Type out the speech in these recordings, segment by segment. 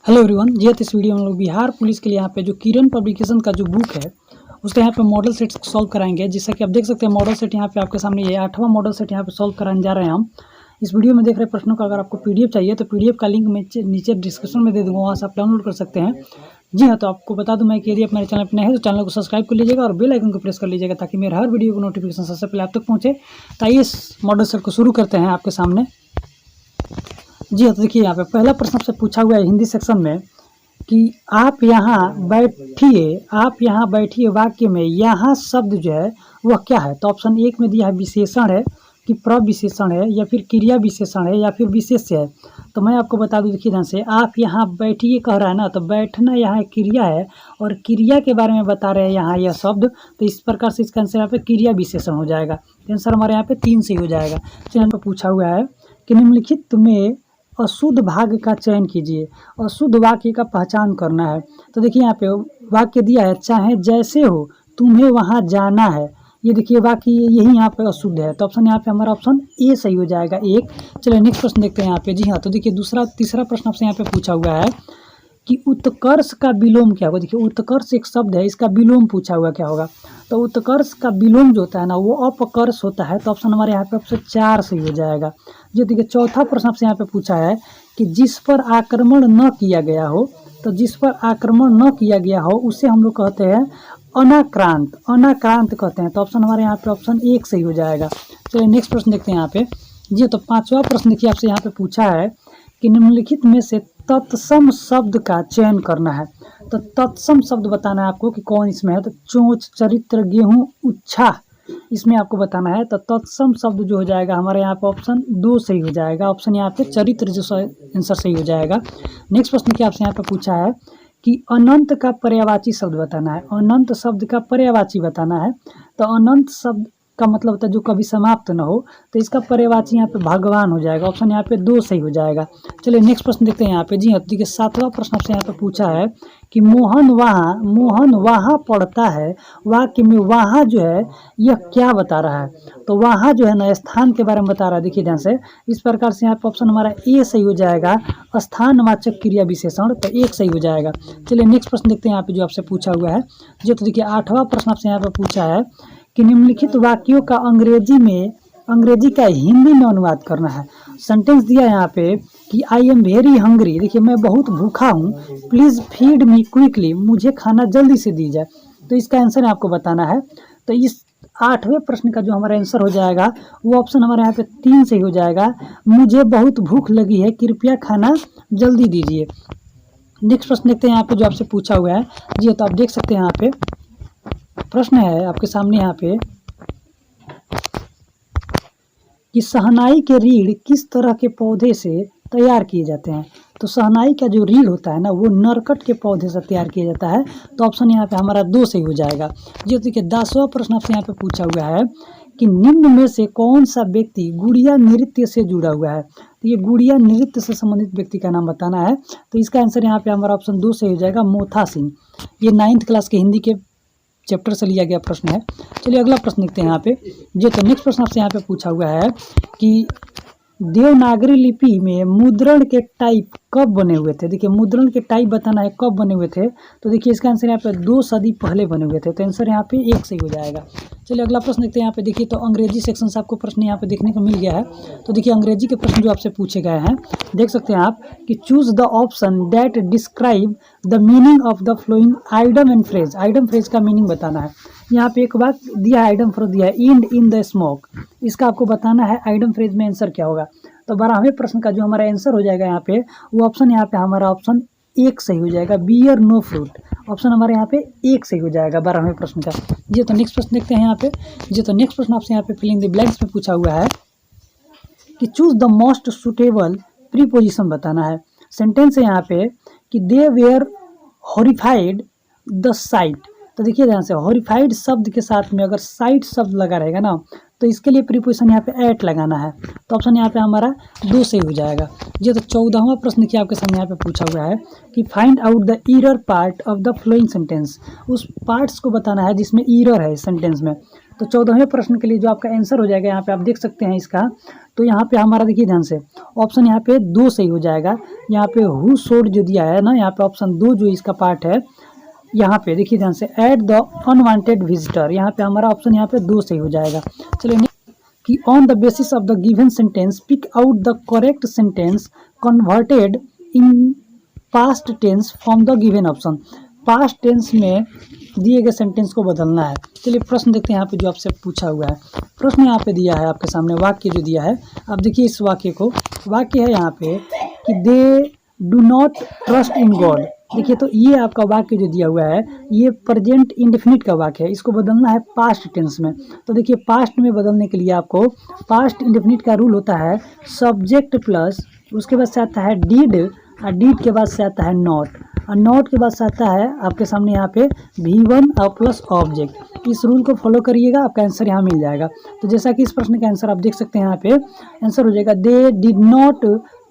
Hello everyone जी। इस video में हम लोग बिहार पुलिस के लिए यहाँ पे जो किरण पब्लिकेशन का जो बुक है उसके यहाँ पे मॉडल सेट सॉल्व कराएंगे। जैसा कि आप देख सकते हैं मॉडल सेट यहाँ पे आपके सामने ये 8वां मॉडल सेट यहाँ पे सॉल्व कराने जा रहे हैं हम। इस वीडियो में देख रहे प्रश्नों का अगर आपको पीडीएफ चाहिए तो पीडीएफ का लिंक मैं नीचे डिस्क्रिप्शन में दे दूँगा, वहाँ से आप डाउनलोड कर सकते हैं। जी हाँ, तो आपको बता दूं मैं कि यदि आप मेरे चैनल पर नए हैं तो चैनल को सब्सक्राइब कर लीजिएगा और बेल आइकन को प्रेस कर लीजिएगा ताकि मेरे हर वीडियो को नोटिफिकेशन सबसे पहले आप तक पहुँचे। तो आइए इस मॉडल सेट को शुरू करते हैं आपके सामने। जी हाँ, तो देखिए यहाँ पे पहला प्रश्न आपसे पूछा हुआ है हिंदी सेक्शन में कि आप यहाँ बैठिए वाक्य में यहाँ शब्द जो है वह क्या है। तो ऑप्शन 1 में दिया है विशेषण है कि प्रविशेषण है या फिर क्रिया विशेषण है या फिर विशेष्य है। तो मैं आपको बता दूं, देखिए ध्यान से, आप यहाँ बैठिए कह रहा है ना, तो बैठना यहाँ क्रिया है और क्रिया के बारे में बता रहे हैं यहाँ यह शब्द। तो इस प्रकार से इसका आंसर यहाँ पे क्रिया विशेषण हो जाएगा। आंसर हमारे यहाँ पे 3 से ही हो जाएगा। चलिए, पर पूछा हुआ है कि निम्नलिखित में अशुद्ध भाग का चयन कीजिए, अशुद्ध वाक्य का पहचान करना है। तो देखिए यहाँ पे वाक्य दिया है, चाहे जैसे हो तुम्हें वहाँ जाना है। ये देखिए वाक्य यही यहाँ पे अशुद्ध है। तो ऑप्शन यहाँ पे हमारा ऑप्शन ए सही हो जाएगा 1। चलिए नेक्स्ट प्रश्न देखते हैं यहाँ पे। जी हाँ, तो देखिए तीसरा प्रश्न आपसे यहाँ पे पूछा हुआ है कि उत्कर्ष का विलोम क्या होगा। देखिए उत्कर्ष एक शब्द है, इसका विलोम पूछा हुआ क्या होगा। तो उत्कर्ष का विलोम जो होता है ना वो अपकर्ष होता है। तो ऑप्शन हमारे यहाँ पे ऑप्शन 4 सही हो जाएगा। जो देखिए चौथा प्रश्न आपसे यहाँ पे पूछा है कि जिस पर आक्रमण न किया गया हो, तो जिस पर आक्रमण न किया गया हो उसे हम लोग कहते हैं अनाक्रांत, अनाक्रांत कहते हैं। तो ऑप्शन हमारे यहाँ पे ऑप्शन 1 सही हो जाएगा। चलिए नेक्स्ट प्रश्न देखते हैं यहाँ पे। जी तो 5वां प्रश्न देखिए आपसे यहाँ पे पूछा है कि निम्नलिखित में से तत्सम शब्द का चयन करना है। तो तत्सम शब्द बताना है आपको कि कौन इसमें है। तो चोंच, चरित्र, गेहूं, उच्छा, इसमें आपको बताना है। तो तत्सम शब्द जो हो जाएगा हमारे यहाँ पे ऑप्शन 2 सही हो जाएगा। ऑप्शन यहाँ पे चरित्र जो आंसर सही हो जाएगा। नेक्स्ट प्रश्न क्या आपसे यहाँ पे पूछा है कि अनंत का पर्यायवाची शब्द बताना है। अनंत शब्द का पर्यायवाची बताना है। तो अनंत शब्द का मतलब होता है जो कभी समाप्त न हो। तो इसका पर्यायवाची यहाँ पे भगवान हो जाएगा। ऑप्शन यहाँ पे 2 सही हो जाएगा। चलिए नेक्स्ट प्रश्न देखते हैं यहाँ पे। जी हाँ, देखिए 7वां प्रश्न आपसे यहाँ पे पूछा है कि मोहन वहाँ पढ़ता है। वाक्य में वहाँ जो है यह क्या बता रहा है। तो वहाँ जो है ना स्थान के बारे में बता रहा है। देखिए ध्यान से, इस प्रकार से यहाँ पे ऑप्शन हमारा ए सही हो जाएगा, स्थानवाचक क्रिया विशेषण। तो 1 सही हो जाएगा। चलिए नेक्स्ट प्रश्न देखते हैं यहाँ पे जो आपसे पूछा हुआ है। जो तो देखिए 8वां प्रश्न आपसे यहाँ पे पूछा है कि निम्नलिखित वाक्यों का अंग्रेजी का हिंदी में अनुवाद करना है। सेंटेंस दिया है यहाँ पे कि आई एम वेरी हंग्री। देखिए मैं बहुत भूखा हूँ, प्लीज़ फीड मी क्विकली, मुझे खाना जल्दी से दी जाए। तो इसका आंसर आपको बताना है। तो इस 8वें प्रश्न का जो हमारा आंसर हो जाएगा वो ऑप्शन हमारे यहाँ पे 3 से ही हो जाएगा, मुझे बहुत भूख लगी है, कृपया खाना जल्दी दीजिए। नेक्स्ट प्रश्न देखते हैं यहाँ पे जो आपसे पूछा हुआ है। जी तो आप देख सकते हैं यहाँ पे प्रश्न है आपके सामने यहाँ पे कि शहनाई के रीढ़ किस तरह के पौधे से तैयार किए जाते हैं। तो शहनाई का जो रीढ़ होता है ना वो नरकट के पौधे से तैयार किया जाता है। तो ऑप्शन यहाँ पे हमारा 2 सही हो जाएगा। जो देखिए 10वां प्रश्न आपसे यहाँ पे पूछा हुआ है कि निम्न में से कौन सा व्यक्ति गुड़िया नृत्य से जुड़ा हुआ है। तो ये गुड़िया नृत्य से संबंधित व्यक्ति का नाम बताना है। तो इसका आंसर यहाँ पे हमारा ऑप्शन 2 सही हो जाएगा, मोथा सिंह। ये 9th क्लास के हिंदी के चैप्टर से लिया गया प्रश्न है। चलिए अगला प्रश्न देखते हैं यहाँ पे। जो तो नेक्स्ट प्रश्न आपसे यहाँ पे पूछा हुआ है कि देवनागरी लिपि में मुद्रण के टाइप कब बने हुए थे। देखिए मुद्रण के टाइप बताना है कब बने हुए थे। तो देखिए इसका आंसर यहाँ पे 2 सदी पहले बने हुए थे। तो आंसर यहाँ पे 1 सही हो जाएगा। चलिए अगला प्रश्न देखते हैं यहाँ पे। देखिए तो अंग्रेजी सेक्शन से आपको प्रश्न यहाँ पे देखने को मिल गया है। तो देखिए अंग्रेजी के प्रश्न जो आपसे पूछे गए हैं देख सकते हैं आप कि choose the option that describe the meaning of the flowing idem and phrase. Idem phrase का मीनिंग बताना है। यहाँ पे एक बात दिया है, आइडम फ्रेज दिया है इंड इन द स्मोक। इसका आपको बताना है आइडम फ्रेज में आंसर क्या होगा। तो 12वें प्रश्न का जो हमारा आंसर हो जाएगा यहाँ पे वो ऑप्शन यहाँ पे हमारा ऑप्शन 1 सही हो जाएगा, बियर नो फ्रूट। ऑप्शन हमारे यहाँ पे 1 सही हो जाएगा 12वें प्रश्न का। जी तो नेक्स्ट प्रश्न देखते हैं यहाँ पे। जी तो नेक्स्ट प्रश्न आपसे यहाँ पे फिलिंग द ब्लैंक्स में पूछा हुआ है कि choose the most suitable preposition बताना है। सेंटेंस है यहाँ पे कि दे वेयर हॉरिफाइड द साइट। तो देखिए ध्यान से, हॉरिफाइड शब्द के साथ में अगर साइट शब्द लगा रहेगा ना तो इसके लिए प्रीपोजिशन यहाँ पे एट लगाना है। तो ऑप्शन यहाँ पे हमारा 2 सही हो जाएगा। जी तो 14वां प्रश्न क्या आपके सामने यहाँ पे पूछा हुआ है कि find out the error part of the flowing sentence. उस पार्ट्स को बताना है जिसमें ईरर है सेंटेंस में। तो 14वें प्रश्न के लिए जो आपका आंसर हो जाएगा यहाँ पे आप देख सकते हैं इसका, तो यहाँ पे हमारा देखिए ध्यान से ऑप्शन यहाँ पे 2 सही हो जाएगा। यहाँ पे हु शोड जो दिया है ना, यहाँ पे ऑप्शन 2 जो इसका पार्ट है, यहाँ पे देखिए ध्यान से एट द अनवांटेड विजिटर, यहाँ पे हमारा ऑप्शन यहाँ पे 2 सही हो जाएगा। चलिए कि on the basis of the given sentence pick out the correct sentence converted in past tense from the given option. Past tense में दिए गए सेंटेंस को बदलना है। चलिए प्रश्न देखते हैं यहाँ पे जो आपसे पूछा हुआ है। प्रश्न यहाँ पे दिया है आपके सामने, वाक्य जो दिया है आप देखिए इस वाक्य को। वाक्य है यहाँ पे कि they do not trust in God. देखिए तो ये आपका वाक्य जो दिया हुआ है ये प्रेजेंट इंडेफिनिट का वाक्य है, इसको बदलना है पास्ट टेंस में। तो देखिए पास्ट में बदलने के लिए आपको पास्ट इंडेफिनिट का रूल होता है सब्जेक्ट प्लस उसके बाद से आता है डीड, और डीड के बाद से आता है नॉट, और नॉट के बाद से आता है आपके सामने यहाँ पे V1 और प्लस ऑब्जेक्ट। इस रूल को फॉलो करिएगा, आपका आंसर यहाँ मिल जाएगा। तो जैसा कि इस प्रश्न का आंसर आप देख सकते हैं यहाँ पे आंसर हो जाएगा they did not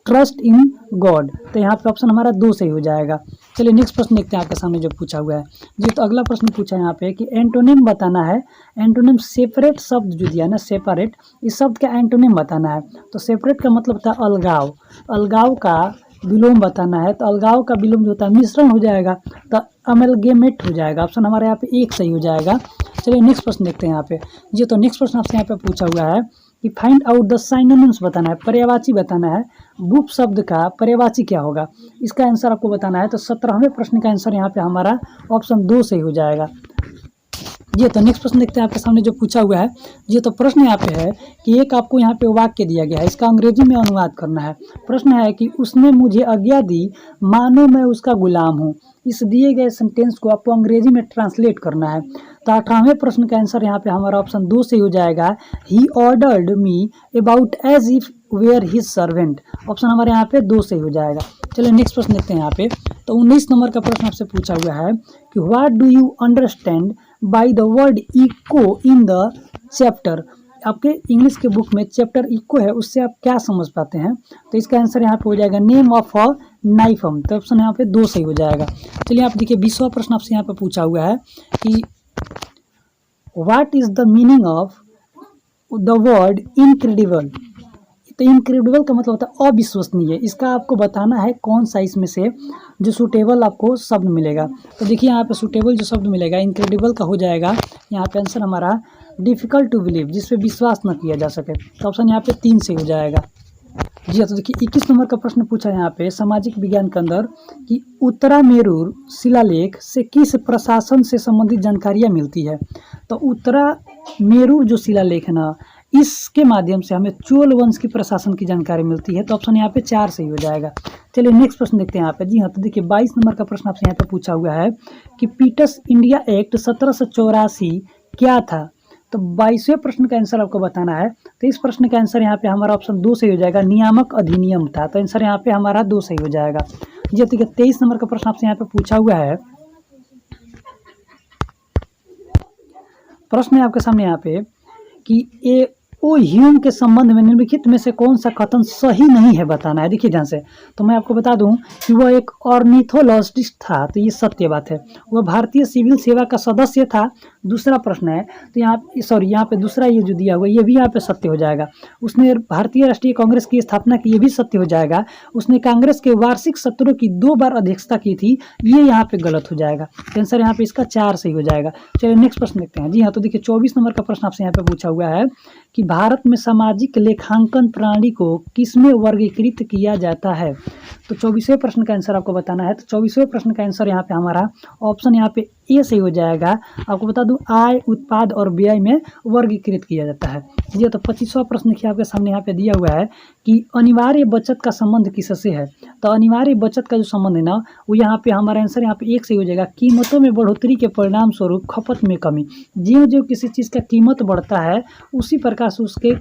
trust in God. तो यहाँ पे ऑप्शन हमारा 2 सही हो जाएगा। चलिए नेक्स्ट प्रश्न देखते हैं आपके सामने जो पूछा हुआ है जी। तो अगला प्रश्न पूछा है यहाँ पे कि एंटोनिम बताना है। एंटोनिम सेपरेट शब्द जो दिया है ना सेपरेट, इस शब्द का एंटोनिम बताना है। तो सेपरेट का मतलब होता है अलगाव, अलगाव का विलोम बताना है। तो अलगाव का विलोम जो होता है मिश्रण हो जाएगा, तो अमेलगेमेट हो जाएगा। ऑप्शन हमारे यहाँ पे 1 सही हो जाएगा। चलिए नेक्स्ट प्रश्न देखते हैं यहाँ पे जी। तो नेक्स्ट प्रश्न आपसे यहाँ पे पूछा हुआ है कि फाइंड आउट द साइनोनिम्स बताना है, पर्यायवाची बताना है। बुप शब्द का पर्यायवाची क्या होगा, इसका आंसर आपको बताना है। तो 17वें प्रश्न का आंसर यहाँ पे हमारा ऑप्शन 2 सही हो जाएगा जी। तो नेक्स्ट प्रश्न देखते हैं आपके सामने जो पूछा हुआ है जी। तो प्रश्न यहाँ पे है कि एक आपको यहाँ पे वाक्य दिया गया है, इसका अंग्रेजी में अनुवाद करना है। प्रश्न है कि उसने मुझे आज्ञा दी मानो मैं उसका गुलाम हूँ। इस दिए गए सेंटेंस को आपको अंग्रेजी में ट्रांसलेट करना है। तो 18वें प्रश्न का आंसर यहाँ पे हमारा ऑप्शन 2 से हो जाएगा ही ordered me about as if were his servant. Option हमारे यहाँ पे 2 से हो जाएगा। चलिए नेक्स्ट प्रश्न देखते हैं यहाँ पे। तो 19 नंबर का प्रश्न आपसे पूछा हुआ है कि what do you understand by the word echo in the chapter. आपके इंग्लिश के बुक में चैप्टर इको है, उससे आप क्या समझ पाते हैं। तो इसका आंसर यहाँ पे हो जाएगा नेम ऑफ अ नाइफम। तो ऑप्शन यहाँ पे 2 सही हो जाएगा। चलिए आप देखिए 20वां प्रश्न आपसे यहाँ पे पूछा हुआ है कि what is the meaning of the word incredible. तो इनक्रेडिबल का मतलब होता है अविश्वसनीय। इसका आपको बताना है कौन सा इसमें से जो सूटेबल आपको शब्द मिलेगा। तो देखिए यहाँ पे सूटेबल जो शब्द मिलेगा इनक्रेडिबल का हो जाएगा यहाँ पे आंसर हमारा डिफिकल्ट टू बिलीव, जिसपे विश्वास न किया जा सके। तो ऑप्शन यहाँ पे 3 से हो जाएगा जी हाँ। तो देखिए 21 नंबर का प्रश्न पूछा है यहाँ पे सामाजिक विज्ञान के अंदर कि उत्तरामेरूर शिलालेख से किस प्रशासन से संबंधित जानकारियाँ मिलती है। तो उत्तरामेरूर जो शिलालेख है ना, इसके माध्यम से हमें चोल वंश की प्रशासन की जानकारी मिलती है। तो ऑप्शन यहाँ पे 4 सही हो जाएगा। चलिए नेक्स्ट प्रश्न देखते हैं यहाँ पे जी हाँ। तो देखिए 22 नंबर का प्रश्न आपसे यहाँ पे पूछा हुआ है कि पीटर्स इंडिया एक्ट 1784 क्या था। तो 22वें प्रश्न का आंसर आपको बताना है। तो इस प्रश्न का आंसर यहाँ पे हमारा ऑप्शन 2 सही हो जाएगा, नियामक अधिनियम था। तो आंसर यहाँ पे हमारा 2 सही हो जाएगा जी। ठीक है 23 नंबर का प्रश्न आपसे यहाँ पे पूछा हुआ है। प्रश्न है आपके सामने यहाँ पे कि ओ ह्यूम के संबंध में निम्नलिखित में से कौन सा कथन सही नहीं है बताना है। देखिए ध्यान से। तो मैं आपको बता दूं कि वह एक ऑर्निथोलॉजिस्ट था, तो ये सत्य बात है। वह भारतीय सिविल सेवा का सदस्य था। दूसरा प्रश्न है तो यहाँ पे दूसरा ये जो दिया हुआ ये भी यहाँ पे सत्य हो जाएगा। उसने भारतीय राष्ट्रीय कांग्रेस की स्थापना की, ये भी सत्य हो जाएगा। उसने कांग्रेस के वार्षिक सत्रों की 2 बार अध्यक्षता की थी, ये यहाँ पे गलत हो जाएगा। आंसर यहाँ पे इसका 4 सही हो जाएगा। चलिए नेक्स्ट प्रश्न देखते हैं जी हाँ। तो देखिए 24 नंबर का प्रश्न आपसे यहाँ पे पूछा हुआ है कि भारत में सामाजिक लेखांकन प्रणाली को किसमें वर्गीकृत किया जाता है। तो 24वें प्रश्न का आंसर आपको बताना है। तो 24वें प्रश्न का आंसर यहाँ पे हमारा ऑप्शन यहाँ पे ए सही हो जाएगा। आपको बता दूं आय, उत्पाद और व्यय में वर्गीकृत किया जाता है जी। तो 25वां प्रश्न देखिए आपके सामने यहाँ पे दिया हुआ है कि अनिवार्य बचत का संबंध किससे है। तो अनिवार्य बचत का जो संबंध है ना वो यहाँ पे हमारा आंसर यहाँ पे 1 सही हो जाएगा। कीमतों में बढ़ोतरी के परिणाम स्वरूप खपत में कमी। ज्यों ज्यों किसी चीज़ का कीमत बढ़ता है उसी प्रकार से उसके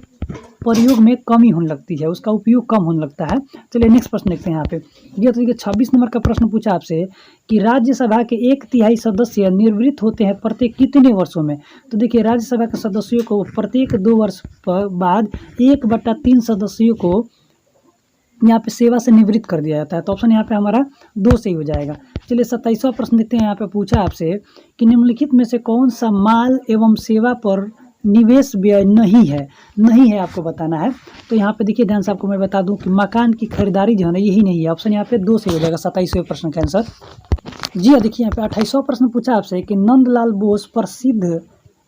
प्रयोग में कमी होने लगती है, उसका उपयोग कम होने लगता है। चलिए नेक्स्ट प्रश्न देखते हैं यहाँ पे ये। तो देखिए 26 नंबर का प्रश्न पूछा आपसे कि राज्यसभा के 1/3 सदस्य निवृत्त होते हैं प्रत्येक कितने वर्षों में। तो देखिए राज्यसभा के सदस्यों को प्रत्येक 2 वर्ष बाद 1/3 सदस्यों को यहाँ पे सेवा से निवृत्त कर दिया जाता है। तो ऑप्शन यहाँ पे हमारा 2 सही हो जाएगा। चलिए 27वां प्रश्न देखते हैं। यहाँ पे पूछा आपसे कि निम्नलिखित में से कौन सा माल एवं सेवा पर निवेश व्यय नहीं है आपको बताना है। तो यहाँ पे देखिए ध्यान से आपको मैं बता दूं कि मकान की खरीदारी जो है ना यही नहीं है। ऑप्शन यहाँ पे 2 से हो जाएगा 27वें प्रश्न का आंसर। जी हाँ, देखिए यहाँ पे 28वां प्रश्न पूछा आपसे कि नंदलाल बोस प्रसिद्ध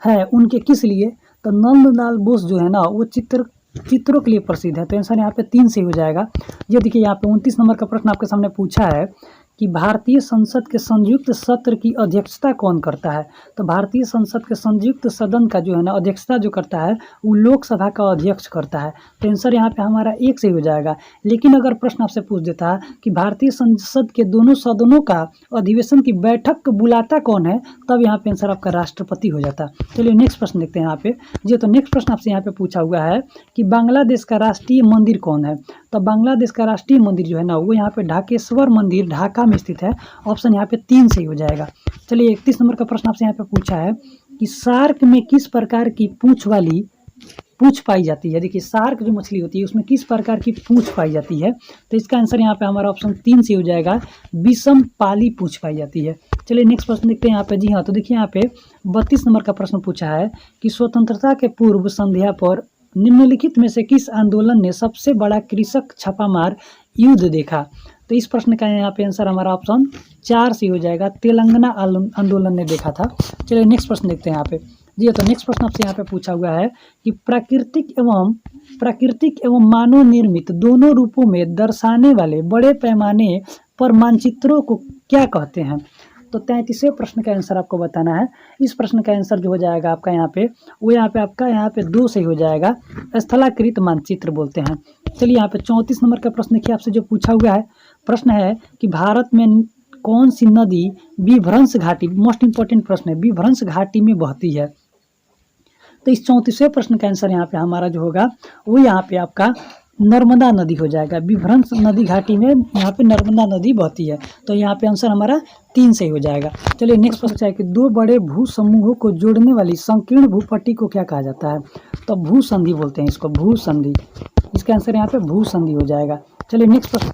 है उनके किस लिए। तो नंदलाल बोस जो है ना वो चित्रों के लिए प्रसिद्ध है। तो आंसर यहाँ पे 3 से हो जाएगा। ये देखिए यहाँ पे 29 नंबर का प्रश्न आपके सामने पूछा है कि भारतीय संसद के संयुक्त सत्र की अध्यक्षता कौन करता है। तो भारतीय संसद के संयुक्त सदन का जो है ना अध्यक्षता जो करता है वो लोकसभा का अध्यक्ष करता है। तो आंसर यहाँ पे हमारा 1 से हो जाएगा। लेकिन अगर प्रश्न आपसे पूछ देता है कि भारतीय संसद के दोनों सदनों का अधिवेशन की बैठक बुलाता कौन है, तब यहाँ पे आंसर आपका राष्ट्रपति हो जाता। चलिए नेक्स्ट प्रश्न देखते हैं यहाँ पे। जी तो नेक्स्ट प्रश्न आपसे यहाँ पे पूछा हुआ है कि बांग्लादेश का राष्ट्रीय मंदिर कौन है। तो बांग्लादेश का राष्ट्रीय मंदिर जो है ना वो यहाँ पे ढाकेश्वर मंदिर ढाका में स्थित है। ऑप्शन यहाँ पे 3 से ही हो जाएगा। चलिए 31 नंबर का प्रश्न आपसे यहाँ पे पूछा है कि शार्क में किस प्रकार की पूंछ पाई जाती है। देखिए शार्क जो मछली होती है उसमें किस प्रकार की पूंछ पाई जाती है। तो इसका आंसर यहाँ पे हमारा ऑप्शन 3 से हो जाएगा, विषम पाली पूंछ पाई जाती है। चलिए नेक्स्ट प्रश्न देखते हैं यहाँ पे। जी हाँ, तो देखिए यहाँ पे 32 नंबर का प्रश्न पूछा है कि स्वतंत्रता के पूर्व संध्या पर निम्नलिखित में से किस आंदोलन ने सबसे बड़ा कृषक छापामार युद्ध देखा। तो इस प्रश्न का यहाँ पे आंसर हमारा ऑप्शन 4 से हो जाएगा, तेलंगाना आंदोलन ने देखा था। चलिए नेक्स्ट प्रश्न देखते हैं यहाँ पे। जी तो नेक्स्ट प्रश्न आपसे यहाँ पे पूछा हुआ है कि प्राकृतिक एवं मानव निर्मित दोनों रूपों में दर्शाने वाले बड़े पैमाने पर मानचित्रों को क्या कहते हैं। तो 33वें प्रश्न का आंसर आपको बताना है। इस प्रश्न का आंसर जो हो जाएगा आपका यहाँ पे वो आपका 2 से हो जाएगा, स्थलाकृत मानचित्र बोलते हैं। चलिए यहाँ पे 34 नंबर का प्रश्न देखिए आपसे जो पूछा हुआ है। प्रश्न है कि भारत में कौन सी नदी विभ्रंश घाटी, मोस्ट इंपॉर्टेंट प्रश्न है, विभ्रंश घाटी में बहती है। तो इस 34वें प्रश्न का आंसर यहाँ पे हमारा जो होगा वो यहाँ पे आपका नर्मदा नदी हो जाएगा। विभ्रंश नदी घाटी में यहाँ पे नर्मदा नदी बहती है। तो यहाँ पे आंसर हमारा 3 से ही हो जाएगा। चलिए नेक्स्ट प्रश्न है कि 2 बड़े भू समूहों को जोड़ने वाली संकीर्ण भूपट्टी को क्या कहा जाता है। तो भूसंधि बोलते हैं इसको, भूसंधि। इसका आंसर यहाँ पे भूसंधि हो जाएगा। चलिए नेक्स्ट प्रश्न,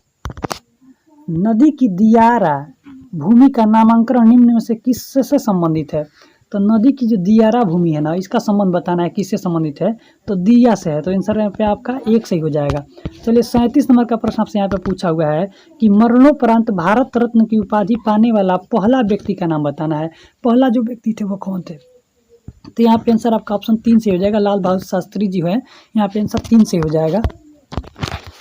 नदी की दियारा भूमि का नामांकन निम्न में से किससे संबंधित है। तो नदी की जो दियारा भूमि है ना इसका संबंध बताना है किससे संबंधित है। तो दिया से है। तो आंसर यहाँ पे आपका 1 से ही हो जाएगा। चलिए 37 नंबर का प्रश्न आपसे यहाँ पे पूछा हुआ है कि मरणोपरांत भारत रत्न की उपाधि पाने वाला पहला व्यक्ति का नाम बताना है। पहला जो व्यक्ति थे वो कौन थे। तो यहाँ पे आंसर आपका ऑप्शन 3 से हो जाएगा, लाल बहादुर शास्त्री जी है। यहाँ पे आंसर 3 से हो जाएगा।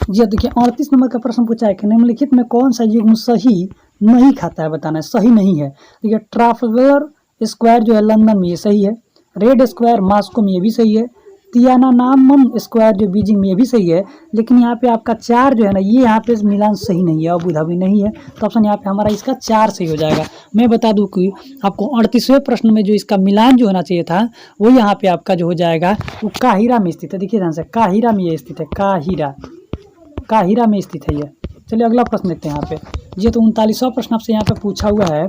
जी देखिए 38 नंबर का प्रश्न पूछा है कि निम्नलिखित में कौन सा युग्म सही नहीं खाता है, बताना है। सही नहीं है। देखिए ट्राफल्गर स्क्वायर जो है लंदन में ये सही है, रेड स्क्वायर मॉस्को में ये भी सही है, तियानानामन स्क्वायर जो बीजिंग में ये भी सही है। लेकिन यहाँ पे आपका 4 जो है ना ये यहाँ पे मिलान सही नहीं है, अबू धाबी नहीं है। तो ऑप्शन यहाँ पे हमारा इसका 4 सही हो जाएगा। मैं बता दूं कि आपको 38वें प्रश्न में जो इसका मिलान जो होना चाहिए था वो यहाँ पे आपका जो हो जाएगा वो काहिरा में स्थित है। देखिए ध्यान से, काहिरा में ये स्थित है, काहिरा में स्थित है ये। चलिए अगला प्रश्न देखते हैं यहाँ पे। ये तो 39वां प्रश्न आपसे यहाँ पे पूछा हुआ है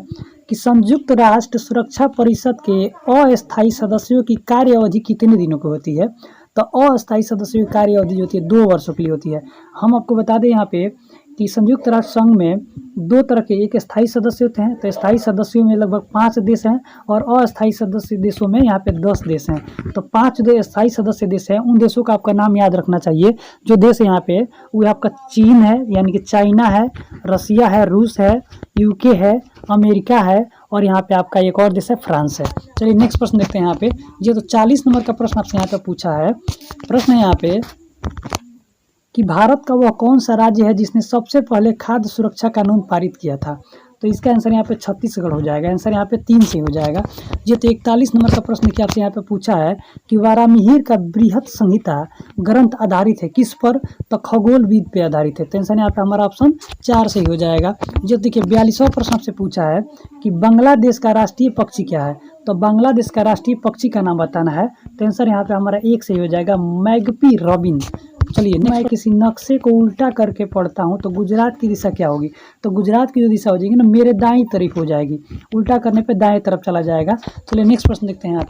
कि संयुक्त राष्ट्र सुरक्षा परिषद के अस्थायी सदस्यों की कार्य अवधि कितने दिनों की होती है। तो अस्थायी सदस्यों की कार्य अवधि होती है 2 वर्षों के लिए होती है। हम आपको बता दें यहाँ पे कि संयुक्त राष्ट्र संघ में 2 तरह के, एक स्थायी सदस्य होते हैं। तो स्थायी सदस्यों में लगभग 5 देश हैं और अस्थायी सदस्य देशों में यहाँ पे 10 देश हैं। तो 5 जो स्थायी सदस्य देश हैं उन देशों का आपका नाम याद रखना चाहिए। जो देश यहाँ पे वो आपका चीन है, यानी कि चाइना है, रसिया है, रूस है, यूके है, अमेरिका है और यहाँ पे आपका एक और देश है फ्रांस है। चलिए नेक्स्ट प्रश्न देखते हैं यहाँ पे। ये तो 40 नंबर का प्रश्न आपसे यहाँ पे पूछा है। प्रश्न है यहाँ पे कि भारत का वह कौन सा राज्य है जिसने सबसे पहले खाद्य सुरक्षा कानून पारित किया था। तो इसका आंसर यहाँ पे छत्तीसगढ़ हो जाएगा। आंसर यहाँ पे 3 से हो जाएगा। ये तो 41 नंबर का प्रश्न क्या आपसे यहाँ पे पूछा है कि वारामिहिर का बृहत संहिता ग्रंथ आधारित है किस पर। तो खगोलविद पे आधारित है। तो आंसर यहाँ पे हमारा ऑप्शन 4 से ही हो जाएगा। जो देखिए 42वां प्रश्न आपसे पूछा है कि बांग्लादेश का राष्ट्रीय पक्षी क्या है। तो बांग्लादेश का राष्ट्रीय पक्षी का नाम बताना है। तो आंसर यहाँ पे हमारा 1 से ही हो जाएगा, मैगपी रॉबिन। चलिए मैं किसी नक्शे को उल्टा करके पढ़ता हूँ तो गुजरात की दिशा क्या होगी। तो गुजरात की जो दिशा हो जाएगी ना मेरे दाईं तरफ हो जाएगी, उल्टा करने पे दाएं तरफ चला जाएगा। चलिए नेक्स्ट प्रश्न देखते हैं आप।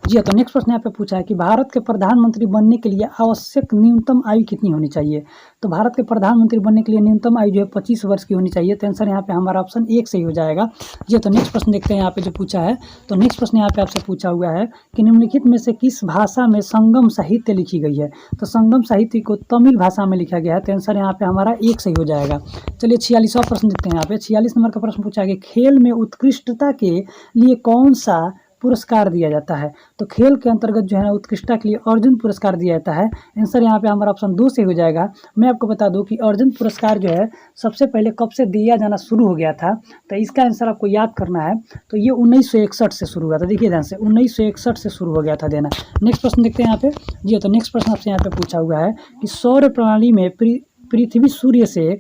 जी हाँ, तो नेक्स्ट प्रश्न यहाँ पे पूछा है कि भारत के प्रधानमंत्री बनने के लिए आवश्यक न्यूनतम आयु कितनी होनी चाहिए। तो भारत के प्रधानमंत्री बनने के लिए न्यूनतम आयु जो है 25 वर्ष की होनी चाहिए। तो आंसर यहाँ पे हमारा ऑप्शन 1 सही हो जाएगा। जी हाँ, तो नेक्स्ट प्रश्न देखते हैं यहाँ पे जो पूछा है। तो नेक्स्ट प्रश्न यहाँ पे आपसे पूछा हुआ है कि निम्नलिखित में से किस भाषा में संगम साहित्य लिखी गई है। तो संगम साहित्य को तमिल भाषा में लिखा गया है। तो आंसर यहाँ पे हमारा 1 सही हो जाएगा। चलिए 46वां प्रश्न देखते हैं यहाँ पे। 46 नंबर का प्रश्न पूछा गया, खेल में उत्कृष्टता के लिए कौन सा पुरस्कार दिया जाता है। तो खेल के अंतर्गत जो है ना उत्कृष्टता के लिए अर्जुन पुरस्कार दिया जाता है। आंसर यहाँ पे हमारा ऑप्शन 2 से हो जाएगा। मैं आपको बता दूं कि अर्जुन पुरस्कार जो है सबसे पहले कब से दिया जाना शुरू हो गया था। तो इसका आंसर आपको याद करना है। तो ये 1961 से शुरू हुआ था। देखिए ध्यान से 1961 से शुरू हो गया था देना। नेक्स्ट प्रश्न देखते हैं यहाँ पे। जी तो नेक्स्ट प्रश्न आपसे यहाँ पे पूछा हुआ है कि सौर प्रणाली में पृथ्वी सूर्य से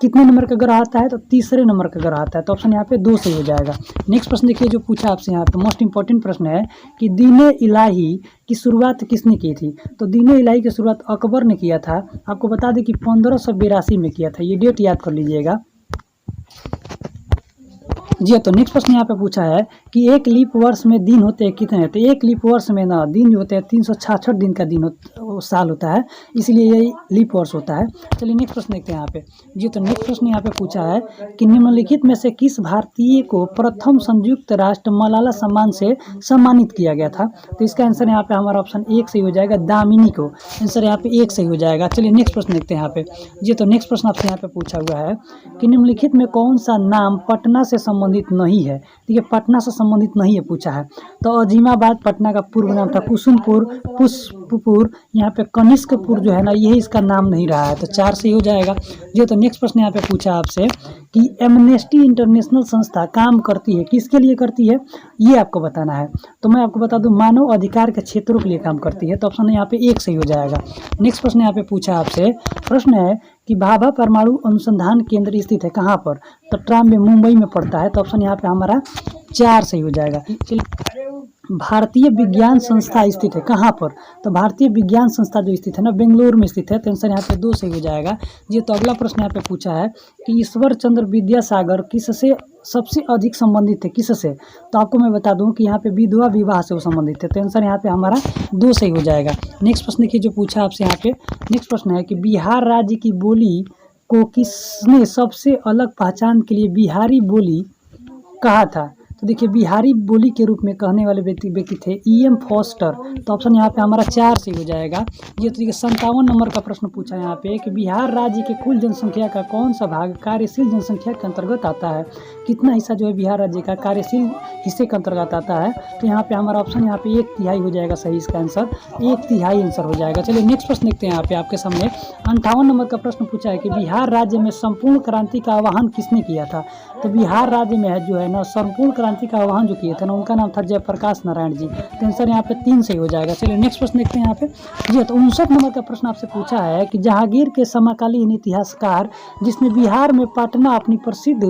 कितने नंबर का ग्रह आता है। तो तीसरे नंबर का ग्रह आता है। तो ऑप्शन यहाँ पे 2 सही हो जाएगा। नेक्स्ट प्रश्न देखिए जो पूछा आपसे यहाँ पे मोस्ट इंपॉर्टेंट प्रश्न है कि दीन इलाही की शुरुआत किसने की थी। तो दीन इलाही की शुरुआत अकबर ने किया था। आपको बता दें कि 1582 में किया था। ये डेट याद कर लीजिएगा। जी तो नेक्स्ट प्रश्न यहाँ पे पूछा है कि एक लीप वर्ष में दिन होते हैं कितने। तो एक लीप वर्ष में ना दिन जो होते हैं 366 दिन का दिन साल होता है, इसलिए ये लीप वर्ष होता है। चलिए नेक्स्ट प्रश्न देखते हैं यहाँ पे। जी तो नेक्स्ट प्रश्न यहाँ पे पूछा है कि निम्नलिखित में से किस भारतीय को प्रथम संयुक्त राष्ट्र मलाला सम्मान से सम्मानित किया गया था। तो इसका आंसर यहाँ पे हमारा ऑप्शन 1 सही हो जाएगा, दामिनी को। आंसर यहाँ पे 1 सही हो जाएगा। चलिए नेक्स्ट प्रश्न देखते हैं यहाँ पे। जी तो नेक्स्ट प्रश्न आपसे यहाँ पे पूछा हुआ है कि निम्नलिखित में कौन सा नाम पटना से संबंधित नहीं है। देखिए पटना से संबंधित नहीं है पूछा है। तो अजीमाबाद पटना का पूर्व नाम था, कुसुमपुर, पुष्पपुर, यहाँ पे कनिष्कपुर जो है ना यही इसका नाम नहीं रहा है। तो 4 सही हो जाएगा। जो तो नेक्स्ट प्रश्न यहाँ पे पूछा आपसे कि एमनेस्टी इंटरनेशनल संस्था काम करती है किसके लिए करती है, ये आपको बताना है। तो मैं आपको बता दूं मानव अधिकार के क्षेत्रों के लिए काम करती है। तो ऑप्शन यहाँ पे 1 सही हो जाएगा। नेक्स्ट प्रश्न यहाँ पे पूछा आपसे, प्रश्न है कि भाभा परमाणु अनुसंधान केंद्र स्थित है कहाँ पर। तो ट्राम में मुंबई में पड़ता है। तो ऑप्शन यहाँ पे हमारा 4 सही हो जाएगा। भारतीय विज्ञान संस्था स्थित है कहाँ पर। तो भारतीय विज्ञान संस्था जो स्थित है ना बेंगलुरु में स्थित है। तो आंसर यहाँ पे 2 सही हो जाएगा। जी तो अगला प्रश्न यहाँ पे पूछा है कि ईश्वर चंद्र विद्यासागर किससे सबसे अधिक संबंधित थे, किससे। तो आपको मैं बता दूं कि यहाँ पे विधवा विवाह से वो संबंधित है। तो आंसर यहाँ पे हमारा 2 सही हो जाएगा। नेक्स्ट प्रश्न देखिए जो पूछा आपसे यहाँ पे। नेक्स्ट प्रश्न है कि बिहार राज्य की बोली को किसने सबसे अलग पहचान के लिए बिहारी बोली कहा था। तो देखिए बिहारी बोली के रूप में कहने वाले व्यक्ति थे E.M. फॉस्टर। तो ऑप्शन यहाँ पे हमारा 4 सही हो जाएगा। ये तो देखिए 57 नंबर का प्रश्न पूछा है यहाँ पे कि बिहार राज्य के कुल जनसंख्या का कौन सा भाग कार्यशील जनसंख्या के अंतर्गत आता है। कितना हिस्सा जो है बिहार राज्य का कार्यशील हिस्से के अंतर्गत आता है। तो यहाँ पे हमारा ऑप्शन यहाँ पे 1/3 हो जाएगा सही। इसका आंसर 1/3 आंसर हो जाएगा। चलिए नेक्स्ट प्रश्न देखते हैं यहाँ पे आपके सामने। 58 नंबर का प्रश्न पूछा है कि बिहार राज्य में संपूर्ण क्रांति का आह्वान किसने किया था। तो बिहार राज्य में जो है ना संपूर्ण क्रांति का आह्वान जो किए थे ना उनका नाम था जयप्रकाश नारायण जी। तो आंसर यहाँ पे 3 सही हो जाएगा। चलिए नेक्स्ट प्रश्न देखते हैं यहाँ पे। जी तो 59 नंबर का प्रश्न आपसे पूछा है कि जहांगीर के समकालीन इतिहासकार जिसने बिहार में पटना अपनी प्रसिद्ध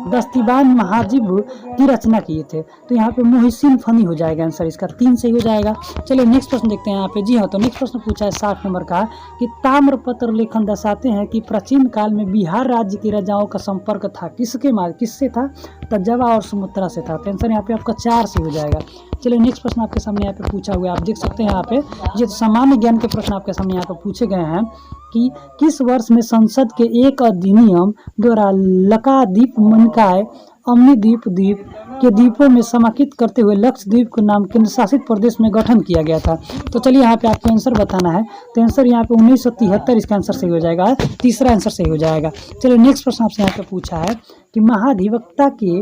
दस्तीबान महाजिब की रचना किए थे। तो यहाँ पे मोहसिन फनी हो जाएगा। आंसर इसका 3 सही हो जाएगा। चलिए नेक्स्ट प्रश्न देखते हैं यहाँ पे। जी हाँ तो नेक्स्ट प्रश्न पूछा है 60 नंबर का कि ताम्रपत्र लेखन दर्शाते हैं कि प्राचीन काल में बिहार राज्य के राजाओं का संपर्क था किससे था। तंजवा और सुमुत्रा से था। आंसर यहाँ पे आपका 4 सही हो जाएगा। चलिए नेक्स्ट प्रश्न आपके सामने यहाँ पे पूछा हुआ है, आप देख सकते हैं यहाँ पे। ये सामान्य ज्ञान के प्रश्न आपके सामने यहाँ पे पूछे गए हैं कि किस वर्ष में संसद के एक अधिनियम द्वारा लकाद्वीप मनकाय अम्निद्वीप द्वीप के द्वीपों में समाहित करते हुए लक्षद्वीप के नाम केंद्र शासित प्रदेश में गठन किया गया था। तो चलिए यहाँ पे आपको आंसर बताना है। तो आंसर यहाँ पे 1973 इसका आंसर सही हो जाएगा। तीसरा आंसर सही हो जाएगा। चलिए नेक्स्ट प्रश्न आपसे यहाँ पे पूछा है कि महाधिवक्ता के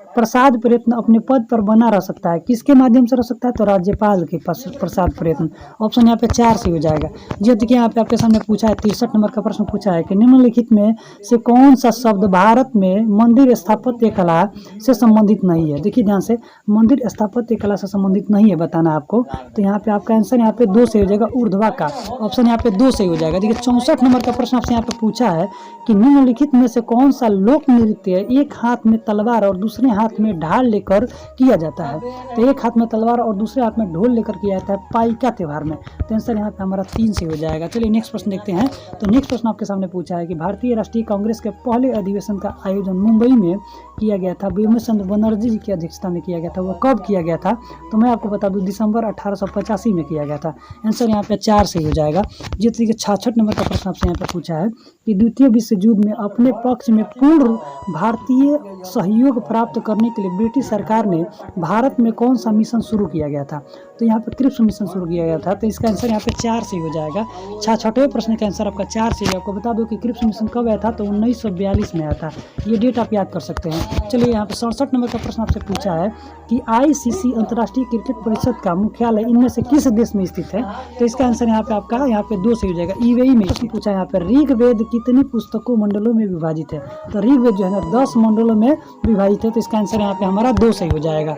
प्रसाद प्रयत्न अपने पद पर बना रह सकता है किसके माध्यम से रह सकता है। तो राज्यपाल के प्रसाद प्रयत्न। ऑप्शन यहाँ पे 4 सही हो जाएगा। जी देखिए यहाँ पे आपके सामने पूछा है 63 नंबर का प्रश्न पूछा है कि निम्नलिखित में से कौन सा शब्द भारत में मंदिर स्थापत्य कला से संबंधित नहीं है। देखिए ध्यान से मंदिर स्थापत्य कला से संबंधित नहीं है बताना आपको। तो यहाँ पे आपका आंसर यहाँ पे 2 सही हो जाएगा, ऊर्ध्वा का। ऑप्शन यहाँ पे 2 सही हो जाएगा। देखिए 64 नंबर का प्रश्न आपसे यहाँ पे पूछा है कि निम्नलिखित में से कौन सा लोक नृत्य एक हाथ में तलवार और दूसरे हाथ में ढाल लेकर किया जाता है? तो एक हाथ में तलवार और दूसरे हाथ में ढोल लेकर किया जाता है पाइका त्यौहार में। तो आंसर यहाँ पे हमारा 3 से हो जाएगा। चलिए नेक्स्ट प्रश्न देखते हैं। तो नेक्स्ट प्रश्न आपके सामने पूछा है कि भारतीय राष्ट्रीय कांग्रेस के पहले अधिवेशन का आयोजन मुंबई में किया गया था, बिमल बनर्जी जी की अध्यक्षता में किया गया था। वो कब किया गया था? तो मैं आपको बता दूं, दिसंबर 1885 में किया गया था। आंसर यहाँ पे 4 से हो जाएगा। जी तरीके 66 नंबर का प्रश्न आपसे यहाँ पे पूछा है कि द्वितीय विश्व युद्ध में अपने पक्ष में पूर्ण भारतीय सहयोग प्राप्त करने के लिए ब्रिटिश सरकार ने भारत में कौन सा मिशन शुरू किया गया था? तो यहाँ पे क्रिप्स मिशन शुरू किया गया था। तो इसका आंसर यहाँ पे 4 से हो जाएगा। 66वें प्रश्न का आंसर आपका 4 से है। आपको बता दो कि क्रिप्स मिशन कब आया था? तो 1942 में आया था। ये डेट आप याद कर सकते हैं। चलिए यहाँ पे 67 नंबर का प्रश्न आपसे पूछा है कि ICC अंतर्राष्ट्रीय क्रिकेट परिषद का मुख्यालय इनमें से किस देश में स्थित है? तो इसका आंसर यहाँ पे आपका 2 से हो जाएगा। UAE में। प्रश्न पूछा है यहाँ पे ऋग्वेद कितनी पुस्तकों मंडलों में विभाजित है? तो ऋग्वेद जो है ना 10 मंडलों में विभाजित है। तो इसका आंसर यहाँ पे हमारा 2 से हो जाएगा।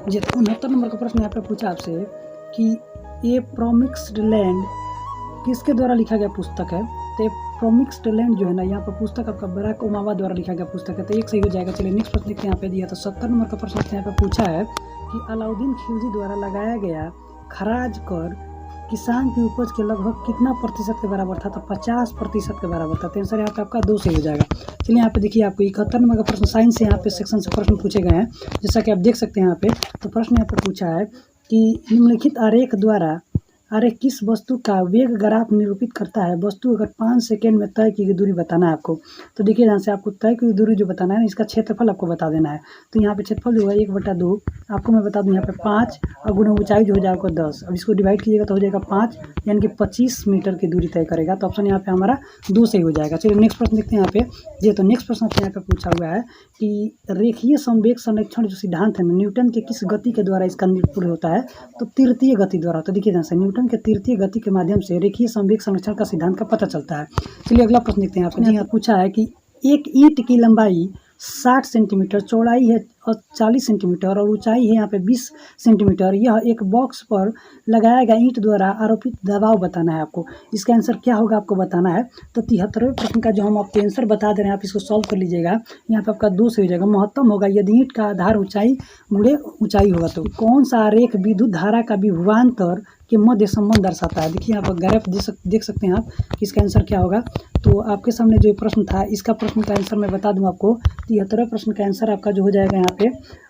जी 69 नंबर का प्रश्न यहाँ पे पूछा आपसे कि ए प्रोमिस्ड लैंड किसके द्वारा लिखा गया पुस्तक है? तो प्रोमिस्ड लैंड जो है ना यहाँ पर पुस्तक आपका बराक ओबामा द्वारा लिखा गया पुस्तक है। तो 1 सही हो जाएगा। चलिए नेक्स्ट प्रश्न देखते हैं यहाँ पे दिया। तो 70 नंबर का प्रश्न यहाँ पे पूछा है कि अलाउद्दीन खिलजी द्वारा लगाया गया खराज कर किसान की उपज के लगभग कितना प्रतिशत के बराबर था? तो 50% के बराबर था। तो आंसर यहाँ पे आपका 2 से हो जाएगा। चलिए यहाँ पे देखिए, आपको 71 नंबर का प्रश्न साइंस से यहाँ पे सेक्शन से प्रश्न पूछे गए हैं, जैसा कि आप देख सकते हैं यहाँ पे। तो प्रश्न यहाँ पे पूछा है कि निम्नलिखित आरेख द्वारा आरेख किस वस्तु का वेग ग्राफ निरूपित करता है? वस्तु अगर 5 सेकेंड में तय की गई दूरी बताना है आपको। तो देखिए यहाँ से आपको तय की दूरी जो बताना है ना, इसका क्षेत्रफल आपको बता देना है। तो यहाँ पे क्षेत्रफल जो है 1/2 आपको मैं बता दूँ यहाँ पे 5 और गुना ऊंचाई जो हो जाएगा 10। अब इसको डिवाइड कीजिएगा तो हो जाएगा 5, यानी कि 25 मीटर की दूरी तय करेगा। तो ऑप्शन यहाँ पे हमारा 2 से ही हो जाएगा। चलिए नेक्स्ट प्रश्न देखते हैं यहाँ पे। जी तो नेक्स्ट प्रश्न यहाँ पे पूछा हुआ है कि रेखीय संवेग संरक्षण जो सिद्धांत है न्यूटन के किस गति के द्वारा इसका निरूपण होता है? तो तृतीय गति द्वारा। तो देखिए यहाँ से न्यूटन के तृतीय गति के माध्यम से रेखीय संवेग संरक्षण का सिद्धांत का पता चलता है। चलिए अगला प्रश्न देखते हैं। आपने यहाँ पूछा है कि एक ईंट की लंबाई 60 सेंटीमीटर, चौड़ाई है 40 सेंटीमीटर और ऊंचाई है यहाँ पे 20 सेंटीमीटर। यह एक बॉक्स पर लगाया गया ईंट द्वारा आरोपित दबाव बताना है आपको। इसका आंसर क्या होगा आपको बताना है। तो 73वें प्रश्न का जो हम आपको आंसर बता दे रहे हैं, आप इसको सॉल्व कर लीजिएगा। यहाँ पे आपका 2 से हो जाएगा। महत्तम होगा यदि ईंट का आधार ऊंचाई गुणे ऊंचाई होगा। तो कौन सा आरेख विद्युत धारा का विभवांतर के मध्य संबंध दर्शाता है? देखिए यहाँ पर ग्राफ देख सकते हैं आप कि इसका आंसर क्या होगा। तो आपके सामने जो प्रश्न था, इसका प्रश्न का आंसर मैं बता दूं आपको। 73वें प्रश्न का आंसर आपका जो हो जाएगा यहाँ पे,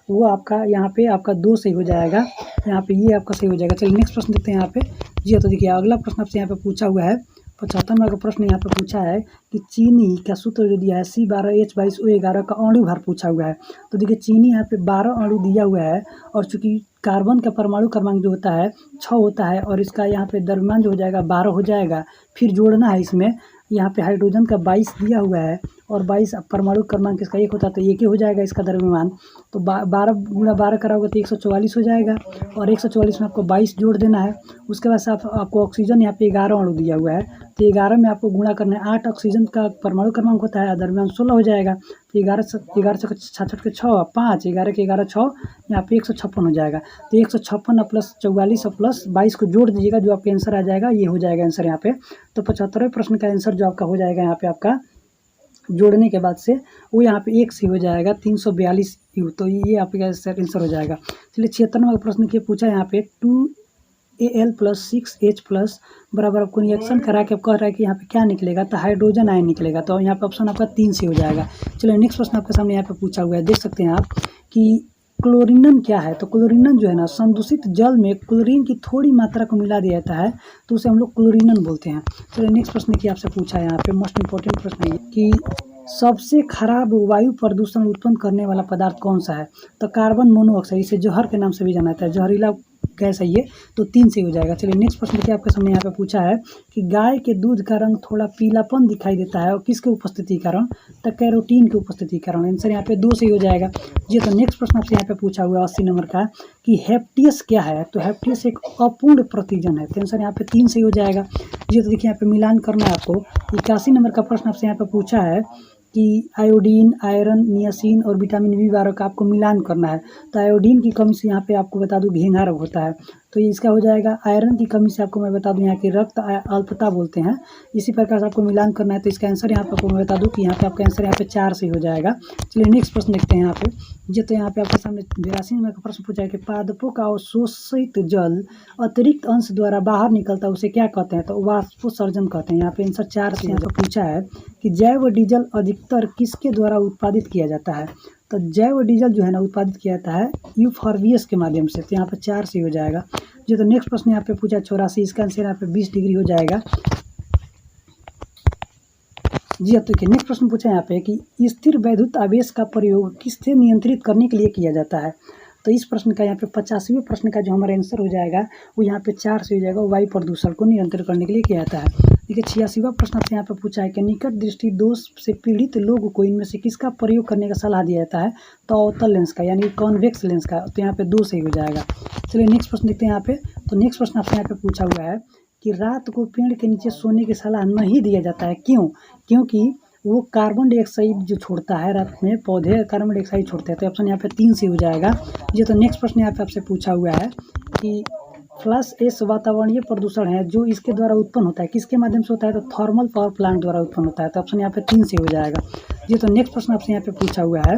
वो आपका यहाँ पे आपका 2 सही हो जाएगा। यहाँ पे ये आपका सही हो जाएगा। चलिए नेक्स्ट प्रश्न देखते हैं यहाँ पे। जी तो देखिए अगला प्रश्न आपसे यहाँ पे पूछा हुआ है। 75 नंबर का प्रश्न यहाँ पे पूछा है कि चीनी का सूत्र जो दिया है C12H22O11 का अणु भार पूछा हुआ है। तो देखिए चीनी यहाँ पे 12 अणु दिया हुआ है और चूंकि कार्बन का परमाणु क्रमांक जो होता है 6 होता है और इसका यहाँ पे द्रव्यमान जो हो जाएगा 12 हो जाएगा। फिर जोड़ना है इसमें, यहाँ पे हाइड्रोजन का 22 दिया हुआ है और 22 परमाणु क्रमांक इसका 1 होता है, तो 1 ही हो जाएगा इसका द्रव्यमान। तो 12 गुणा 12 करा होगा तो 144 हो जाएगा और 144 में आपको 22 जोड़ देना है। उसके बाद से आपको ऑक्सीजन यहाँ पे 11 अणु दिया हुआ है, तो 11 में आपको गुणा करना है। 8 ऑक्सीजन का परमाणु क्रमांक होता है, द्रव्यमान 16 हो जाएगा। तो 11 से 66 के 6 5, 11 के 11 6, यहाँ पे 156 हो जाएगा। तो 156 प्लस 44 प्लस 22 को जोड़ दीजिएगा, जो आपका आंसर आ जाएगा ये हो जाएगा आंसर यहाँ पे। तो 75वें प्रश्न का आंसर जो आपका हो जाएगा यहाँ पे आपका जोड़ने के बाद से वो यहाँ पे 1 से हो जाएगा 342 यू। तो ये आपका आंसर हो जाएगा। चलिए 76 नंबर प्रश्न के पूछा यहाँ पे 2Al + 6H+ बराबर आपको रिएक्शन करा के कह रहा है कि यहाँ पे क्या निकलेगा? तो हाइड्रोजन आयन निकलेगा। तो यहाँ पे ऑप्शन आपका 3 से हो जाएगा। चलिए नेक्स्ट प्रश्न आपके सामने यहाँ पे पूछा हुआ है, देख सकते हैं आप कि क्लोरीनन क्या है? तो क्लोरीनन जो है ना, संदूषित जल में क्लोरीन की थोड़ी मात्रा को मिला दिया जाता है तो उसे हम लोग क्लोरीनन बोलते हैं। चलिए नेक्स्ट प्रश्न की आपसे पूछा है यहाँ पे, मोस्ट इंपॉर्टेंट प्रश्न है कि सबसे खराब वायु प्रदूषण उत्पन्न करने वाला पदार्थ कौन सा है? तो कार्बन मोनोऑक्साइड, इसे जहर के नाम से भी जाना जाता है, जहरीला गैस है ये। तो 3 से हो जाएगा। चलिए नेक्स्ट प्रश्न देखिए, आपके सामने यहाँ पे पूछा है कि गाय के दूध का रंग थोड़ा पीलापन दिखाई देता है और किसके उपस्थिति के कारण? तो कैरोटीन की उपस्थिति के कारण। आंसर यहाँ पे 2 से हो जाएगा। जी तो नेक्स्ट प्रश्न आपसे यहाँ पे पूछा हुआ 80 नंबर का कि हेप्टियस क्या है? तो हेप्टियस एक अपूर्ण प्रतिजन है। तो आंसर यहाँ पे 3 से हो जाएगा। जी तो देखिए यहाँ पे मिलान करना है आपको। 81 नंबर का प्रश्न आपसे यहाँ पे पूछा है कि आयोडीन, आयरन, नियासिन और विटामिन B12 का आपको मिलान करना है। तो आयोडीन की कमी से यहाँ पे आपको बता दूं घेंघा रोग होता है। तो ये इसका हो जाएगा। आयरन की कमी से आपको मैं बता दूं यहाँ की रक्त अल्पता बोलते हैं। इसी प्रकार से आपको मिलान करना है, तो इसका आंसर यहाँ पे आपको मैं बता दूं कि यहाँ पे आपका आंसर यहाँ पे 4 से हो जाएगा। चलिए नेक्स्ट प्रश्न देखते हैं यहाँ पे जी। तो यहाँ पे आपके सामने 82 नंबर का प्रश्न पूछा है कि पादपों का अवशोषित जल अतिरिक्त अंश द्वारा बाहर निकलता है उसे क्या कहते हैं? तो वाष्पोत्सर्जन कहते हैं। यहाँ पे आंसर 4 से यहाँ पे पूछा है कि जैव डीजल अधिकतर किसके द्वारा उत्पादित किया जाता है? तो जैव डीजल जो है ना उत्पादित किया जाता है यूफॉर्बियस के माध्यम से। तो यहाँ पे 4 से हो जाएगा जी। तो नेक्स्ट प्रश्न यहाँ पे पूछा 84, इसका आंसर यहाँ पे 20 डिग्री हो जाएगा जी। अब देखिए नेक्स्ट प्रश्न पूछा है यहाँ पे कि स्थिर वैद्युत आवेश का प्रयोग किससे नियंत्रित करने के लिए किया जाता है? तो इस प्रश्न का यहाँ पे 85वें प्रश्न का जो हमारा आंसर हो जाएगा वो यहाँ पे 4 से हो जाएगा। वायु प्रदूषण को नियंत्रित करने के लिए किया जाता है। देखिए 86वां प्रश्न आपसे यहाँ पे पूछा है कि निकट दृष्टि दोष से पीड़ित लोगों को इनमें से किसका प्रयोग करने का सलाह दिया जाता है? तो अवतल लेंस का यानी कॉन्वेक्स लेंस का। तो यहाँ पे 2 से ही हो जाएगा। चलिए नेक्स्ट प्रश्न देखते हैं यहाँ पे। तो नेक्स्ट प्रश्न आपसे यहाँ पे पूछा हुआ है कि रात को पेड़ के नीचे सोने की सलाह नहीं दिया जाता है, क्यों? क्योंकि वो कार्बन डाइऑक्साइड जो छोड़ता है रात में, पौधे कार्बन डाइऑक्साइड छोड़ते हैं। तो ऑप्शन यहाँ पे 3 से हो जाएगा जी। तो नेक्स्ट प्रश्न यहाँ पे आपसे पूछा हुआ है कि फ्लश एस वातावरणीय प्रदूषण है जो इसके द्वारा उत्पन्न होता है, किसके माध्यम से होता है? तो थर्मल पावर प्लांट द्वारा उत्पन्न होता है। तो ऑप्शन यहाँ पे 3 से हो जाएगा जी। तो नेक्स्ट प्रश्न आपसे यहाँ पे पूछा हुआ है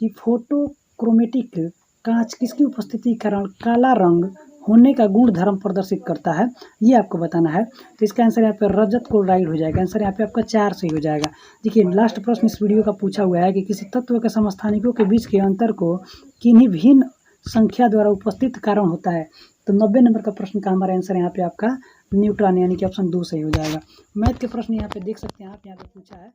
कि फोटोक्रोमेटिक कांच किसकी उपस्थिति के कारण काला रंग होने का गुण धर्म प्रदर्शित करता है, ये आपको बताना है। तो इसका आंसर यहाँ पे रजत क्लोराइड हो जाएगा। आंसर यहाँ पे आपका 4 से हो जाएगा। देखिए लास्ट प्रश्न इस वीडियो का पूछा हुआ है कि किसी तत्व के समस्थानिकों के बीच के अंतर को किन्हीं भिन्न संख्या द्वारा उपस्थित कारण होता है। तो 90 नंबर का प्रश्न का हमारा आंसर यहाँ पे आपका न्यूट्रॉन यानी कि ऑप्शन 2 सही हो जाएगा। मैथ के प्रश्न यहाँ पे देख सकते हैं आप, यहाँ पे पूछा है